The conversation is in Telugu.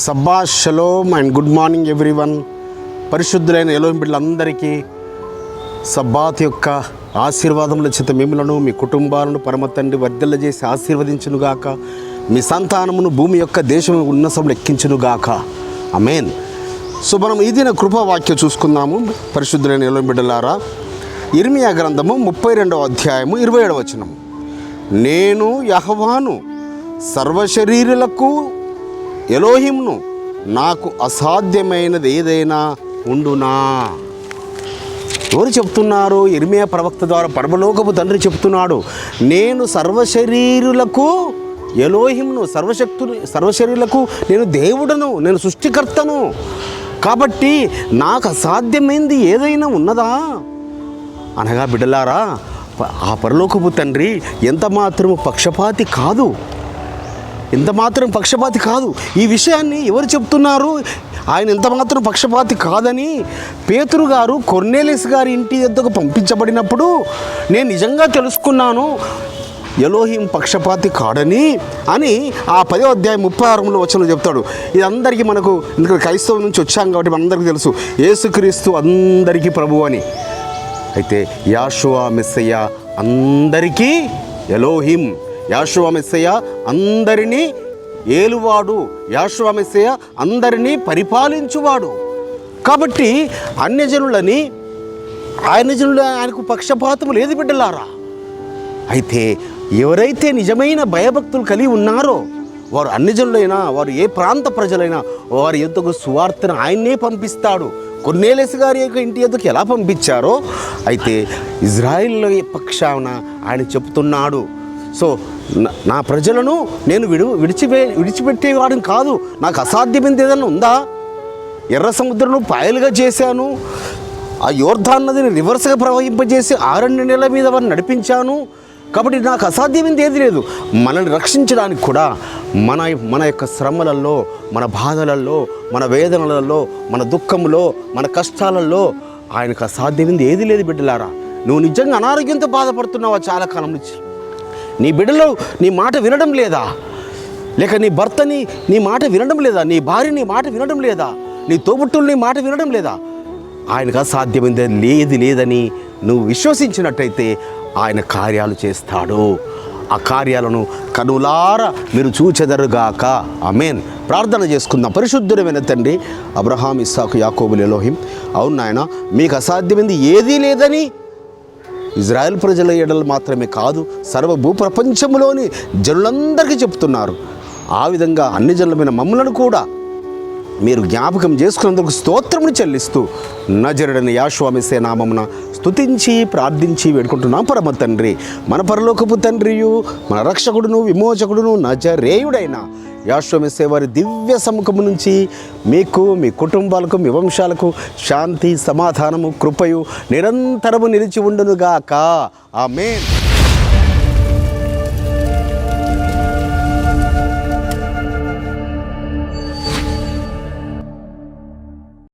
సబ్బాష్ shalom and good morning everyone. పరిశుద్ధులైన ఎలోహిం బిడ్డలందరికీ సబ్బాత్ యొక్క ఆశీర్వాదముల చేత మిమ్మలను మీ కుటుంబాలను పరమ తండ్రి వర్ధిల్లజేసి ఆశీర్వదించునుగాక. మీ సంతానమును భూమి యొక్క దేశము ఉన్నసములు ఎక్కించునుగాక. ఆమేన్. సో మనం ఈ దిన కృపావాక్యం చూసుకుందాము. పరిశుద్ధులైన ఎలోహిం బిడ్డలారా, ఇర్మియా గ్రంథము 32వ అధ్యాయము 27వ వచనం. నేను యెహోవాను, సర్వశరీరులకు ఎలోహింను, నాకు అసాధ్యమైనది ఏదైనా ఉండునా. ఎవరు చెప్తున్నారు? ఇర్మియా ప్రవక్త ద్వారా పరమలోకపు తండ్రి చెప్తున్నాడు, నేను సర్వశరీరులకు ఎలోహింను, సర్వశరీరులకు నేను దేవుడను, నేను సృష్టికర్తను. కాబట్టి నాకు అసాధ్యమైంది ఏదైనా ఉన్నదా అనగా, బిడ్డలారా, ఆ పరలోకపు తండ్రి ఎంత మాత్రము పక్షపాతి కాదు, ఎంత మాత్రం పక్షపాతి కాదు. ఈ విషయాన్ని ఎవరు చెప్తున్నారు? ఆయన ఎంత మాత్రం పక్షపాతి కాదని పేతురు గారు కొర్నేలియస్ గారి ఇంటి వద్దకు పంపించబడినప్పుడు నేను నిజంగా తెలుసుకున్నాను, ఎలోహిం పక్షపాతి కాడని అని ఆ 10వ అధ్యాయం 36వ వచనంలో చెప్తాడు. ఇది అందరికీ మనకు, ఎందుకంటే క్రైస్తవం నుంచి వచ్చాం కాబట్టి మనందరికీ తెలుసు, యేసుక్రీస్తు అందరికీ ప్రభువు అని. అయితే యాషువా మెస్సయ్య అందరికీ ఎలోహిం, యాషువా మెస్సయ్య అందరినీ ఏలువాడు, యాషువా మెస్సయ్య అందరినీ పరిపాలించువాడు. కాబట్టి అన్యజనులని, ఆయనకు పక్షపాతం లేదు బిడ్డలారా. అయితే ఎవరైతే నిజమైన భయభక్తులు కలిగి ఉన్నారో వారు అన్యజనులైనా, వారు ఏ ప్రాంత ప్రజలైనా వారి యొద్దకు సువార్తను ఆయన్నే పంపిస్తాడు. కొర్నేలియస్ గారి యొక్క ఇంటి యొద్దకు ఎలా పంపించారో, అయితే ఇజ్రాయిల్ పక్షాన ఆయన చెప్తున్నాడు, సో నా ప్రజలను నేను విడిచిపెట్టేవాడిని కాదు. నాకు అసాధ్యమైనది ఏదన్నా ఉందా? ఎర్ర సముద్రంను పాయలుగా చేశాను, ఆ యోర్దాన్ నదిని రివర్స్గా ప్రవహింపజేసి 6 నెలల మీద వారిని నడిపించాను. కాబట్టి నాకు అసాధ్యమైనది ఏది లేదు. మనల్ని రక్షించడానికి కూడా మన యొక్క శ్రమలలో, మన బాధలలో, మన వేదనలలో, మన దుఃఖంలో, మన కష్టాలలో ఆయనకు అసాధ్యమైనది ఏది లేదు బిడ్డలారా. నువ్వు నిజంగా అనారోగ్యంతో బాధపడుతున్నావా? చాలా కాలం నుంచి నీ బిడ్డలు నీ మాట వినడం లేదా? లేక నీ భర్తని నీ మాట వినడం లేదా? నీ భార్య నీ మాట వినడం లేదా? నీ తోబుట్టులు నీ మాట వినడం లేదా? ఆయనకు అసాధ్యమైనది లేదని నువ్వు విశ్వసించినట్టయితే ఆయన కార్యాలు చేస్తాడు. ఆ కార్యాలను కనులారా మీరు చూచెదరుగాక. ఆమేన్. ప్రార్థన చేసుకుందాం. పరిశుద్ధుడైన తండ్రి, అబ్రహాం, ఇస్సాకు, యాకోబుల ఎలోహిం, అవును నాయన, మీకు అసాధ్యమైంది ఏదీ లేదని ఇజ్రాయెల్ ప్రజల ఎడలు మాత్రమే కాదు, సర్వ భూప్రపంచంలోని జనులందరికీ చెప్తున్నారు. ఆ విధంగా అన్ని జనులమైన మమ్మలను కూడా మీరు జ్ఞాపకం చేసుకున్నందుకు స్తోత్రమును చెల్లిస్తూ నజరుడైన యెహోవా మెస్సీయ నామమున స్తుతించి ప్రార్థించి వేడుకుంటున్నాం పరమ తండ్రి. మన పరలోకపు తండ్రియు, మన రక్షకుడును విమోచకుడును నజరేయుడైన యెహోవా మెస్సీయ వారి దివ్య సముఖము నుంచి మీకు, మీ కుటుంబాలకు, మీ వంశాలకు శాంతి, సమాధానము, కృపయు నిరంతరము నిలిచి ఉండునుగాక. ఆమేన్.